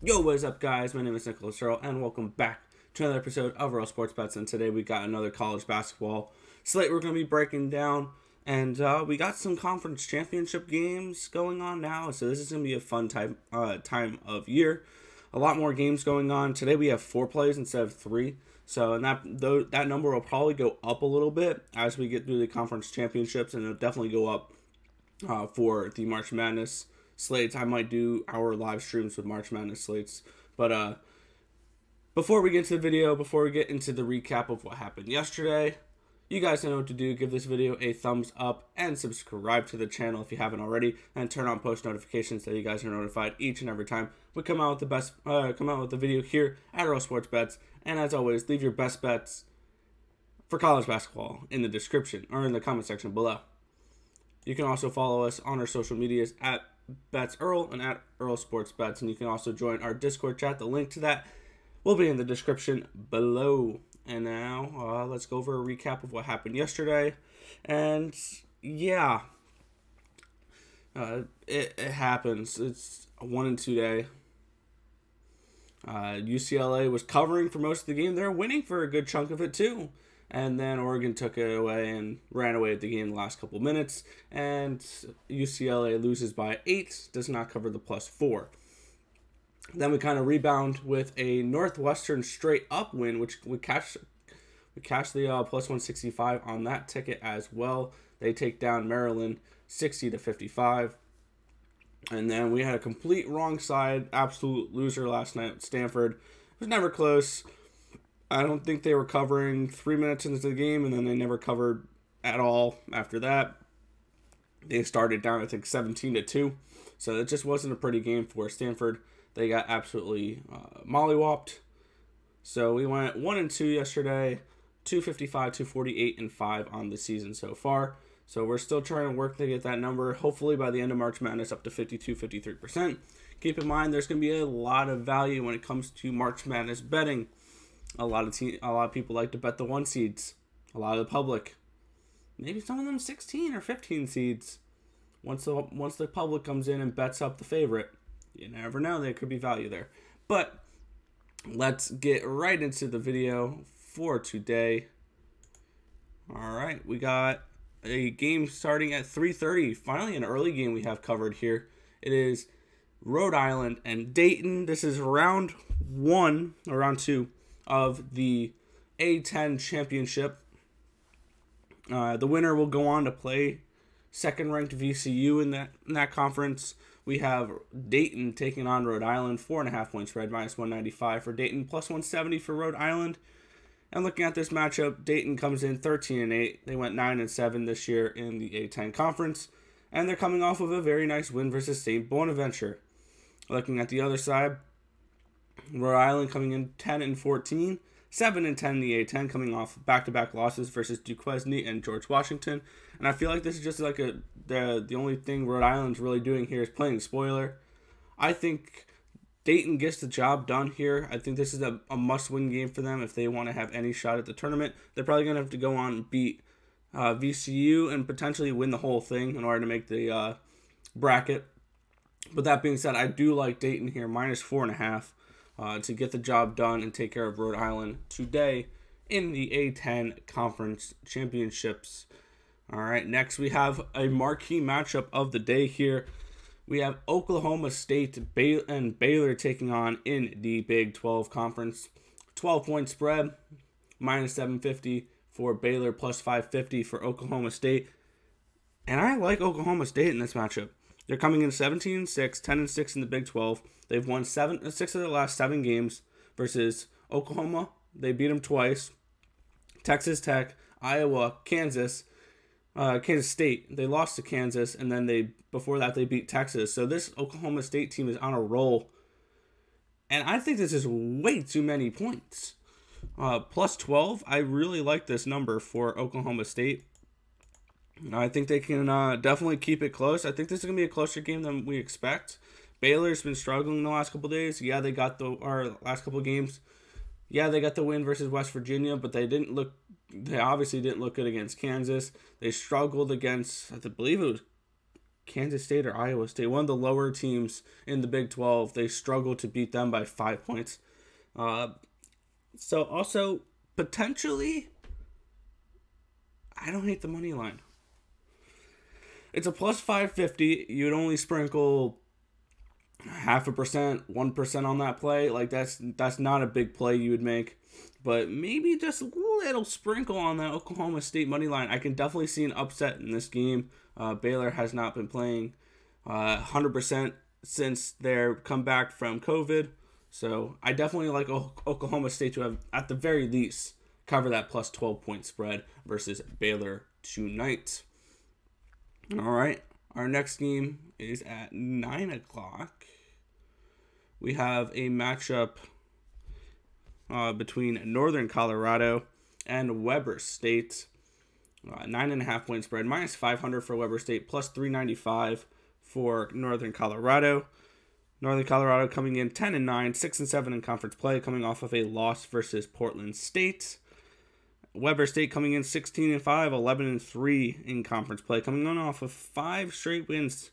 Yo, what is up, guys? My name is Nicholas Earl, and welcome back to another episode of Earl Sports Bets. And today we got another college basketball slate we're going to be breaking down, and we got some conference championship games going on now. So this is going to be a fun time of year. A lot more games going on today. We have 4 plays instead of 3. So and that number will probably go up a little bit as we get through the conference championships, and it'll definitely go up for the March Madness slates. I might do our live streams with March Madness slates. But before we get into the video, before we get into the recap of what happened yesterday, you guys know what to do. Give this video a thumbs up and subscribe to the channel if you haven't already, and turn on post notifications so you guys are notified each and every time we come out with the video here at Earl Sports Bets. And as always, leave your best bets for college basketball in the description or in the comment section below. You can also follow us on our social medias at Bets Earl and at Earl Sports Bets, and you can also join our Discord chat. The link to that will be in the description below. And now let's go over a recap of what happened yesterday. And yeah, it happens. It's a 1-2 day. UCLA was covering for most of the game. They're winning for a good chunk of it too. And then Oregon took it away and ran away at the game the last couple minutes. And UCLA loses by 8, does not cover the +4. Then we kind of rebound with a Northwestern straight up win, which we cashed the +165 on that ticket as well. They take down Maryland 60-55. And then we had a complete wrong side, absolute loser last night at Stanford. It was never close. I don't think they were covering 3 minutes into the game, and then they never covered at all after that. They started down, I think, 17-2. So it just wasn't a pretty game for Stanford. They got absolutely mollywopped. So we went 1-2 yesterday, 255, 248, and 5 on the season so far. So we're still trying to work to get that number, hopefully by the end of March Madness, up to 52, 53%. Keep in mind, there's going to be a lot of value when it comes to March Madness betting. A lot of people like to bet the 1 seeds. A lot of the public, maybe some of them 16 or 15 seeds. Once the public comes in and bets up the favorite, you never know, there could be value there. But let's get right into the video for today. All right, we got a game starting at 3:30. Finally, an early game we have covered here. It is Rhode Island and Dayton. This is round 2 of the A10 championship. The winner will go on to play second-ranked VCU in that conference. We have Dayton taking on Rhode Island, 4.5 point spread, -195 for Dayton, +170 for Rhode Island. And looking at this matchup, Dayton comes in 13-8. They went 9-7 this year in the A10 conference, and they're coming off of a very nice win versus St. Bonaventure. Looking at the other side, Rhode Island coming in 10-14, 7-10 in the A10, coming off back-to-back losses versus Duquesne and George Washington. And I feel like this is just like the only thing Rhode Island's really doing here is playing spoiler. I think Dayton gets the job done here. I think this is a must-win game for them if they want to have any shot at the tournament. They're probably going to have to go on and beat VCU and potentially win the whole thing in order to make the bracket. But that being said, I do like Dayton here, -4.5. To get the job done and take care of Rhode Island today in the A10 Conference Championships. All right, next we have a marquee matchup of the day here. We have Oklahoma State and Baylor taking on in the Big 12 Conference. 12-point spread, -750 for Baylor, +550 for Oklahoma State. And I like Oklahoma State in this matchup. They're coming in 17-6, 10-6 in the Big 12. They've won 6 of their last 7 games versus Oklahoma. They beat them twice. Texas Tech, Iowa, Kansas State. They lost to Kansas, and then before that they beat Texas. So this Oklahoma State team is on a roll. And I think this is way too many points. +12, I really like this number for Oklahoma State. I think they can definitely keep it close. I think this is going to be a closer game than we expect. Baylor's been struggling the last couple days. Yeah, they got last couple games. Yeah, they got the win versus West Virginia, but they obviously didn't look good against Kansas. They struggled against, I believe it was Kansas State or Iowa State, one of the lower teams in the Big 12. They struggled to beat them by 5 points. So also, potentially, I don't hate the money line. It's a plus 550. You'd only sprinkle 0.5%, 1% on that play. Like, that's not a big play you would make. But maybe just a little sprinkle on that Oklahoma State money line. I can definitely see an upset in this game. Baylor has not been playing 100% since their comeback from COVID. So I definitely like Oklahoma State to have, at the very least, cover that plus 12-point spread versus Baylor tonight. All right, our next game is at 9 o'clock. We have a matchup between Northern Colorado and Weber State. 9.5-point spread, minus 500 for Weber State, plus 395 for Northern Colorado. Northern Colorado coming in 10-9, 6-7 in conference play, coming off of a loss versus Portland State. Weber State coming in 16-5, 11-3 in conference play, coming on off of 5 straight wins.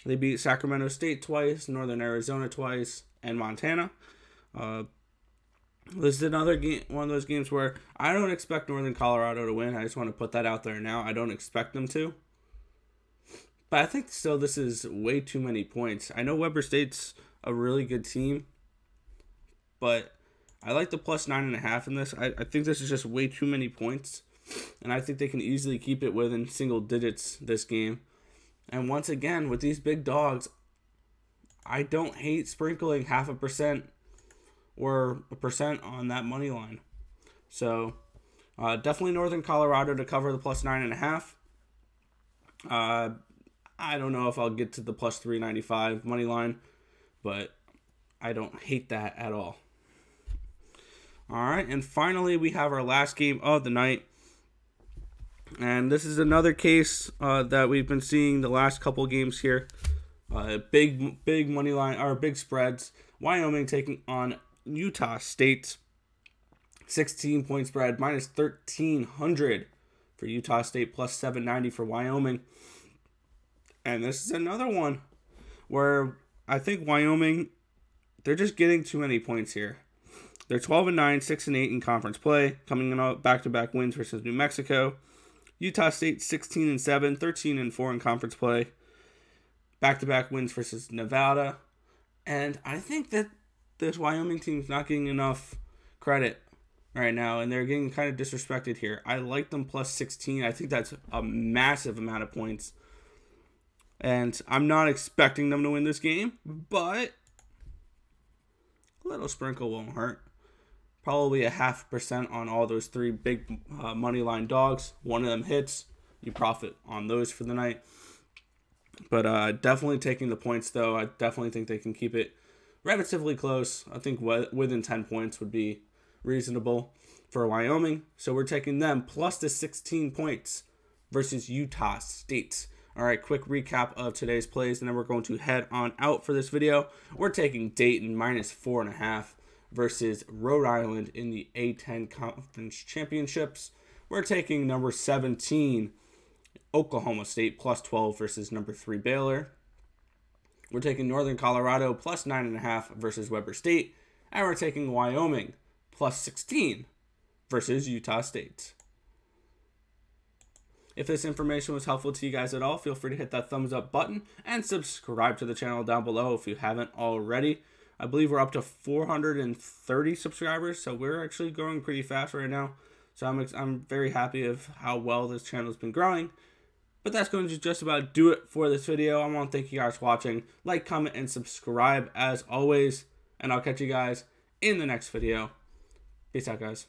They beat Sacramento State twice, Northern Arizona twice, and Montana. This is another game, one of those games where I don't expect Northern Colorado to win. I just want to put that out there now. I don't expect them to. But I think still this is way too many points. I know Weber State's a really good team, but I like the plus 9.5 in this. I think this is just way too many points, and I think they can easily keep it within single digits this game. And once again, with these big dogs, I don't hate sprinkling 0.5% or 1% on that money line. So definitely Northern Colorado to cover the plus 9.5. I don't know if I'll get to the plus 395 money line, but I don't hate that at all. All right, and finally we have our last game of the night. And this is another case that we've been seeing the last couple games here. Big money line, or big spreads. Wyoming taking on Utah State. 16-point spread, minus 1,300 for Utah State, plus 790 for Wyoming. And this is another one where I think Wyoming, they're just getting too many points here. They're 12-9, 6-8 in conference play, coming in back-to-back wins versus New Mexico. Utah State 16-7, 13-4 in conference play, back-to-back wins versus Nevada. And I think that this Wyoming team's not getting enough credit right now, and they're getting kind of disrespected here. I like them plus 16. I think that's a massive amount of points. And I'm not expecting them to win this game, but a little sprinkle won't hurt. Probably 0.5% on all those 3 big money line dogs. One of them hits, you profit on those for the night. But definitely taking the points, though. I definitely think they can keep it relatively close. I think within 10 points would be reasonable for Wyoming. So we're taking them plus the 16 points versus Utah State. All right, quick recap of today's plays, and then we're going to head on out for this video. We're taking Dayton minus 4.5 versus Rhode Island in the A10 Conference Championships. We're taking number 17, Oklahoma State, plus 12 versus number 3, Baylor. We're taking Northern Colorado plus 9.5 versus Weber State. And we're taking Wyoming plus 16 versus Utah State. If this information was helpful to you guys at all, feel free to hit that thumbs up button and subscribe to the channel down below if you haven't already. I believe we're up to 430 subscribers, so we're actually growing pretty fast right now. So I'm very happy of how well this channel has been growing. But that's going to just about do it for this video. I want to thank you guys for watching. Like, comment, and subscribe as always. And I'll catch you guys in the next video. Peace out, guys.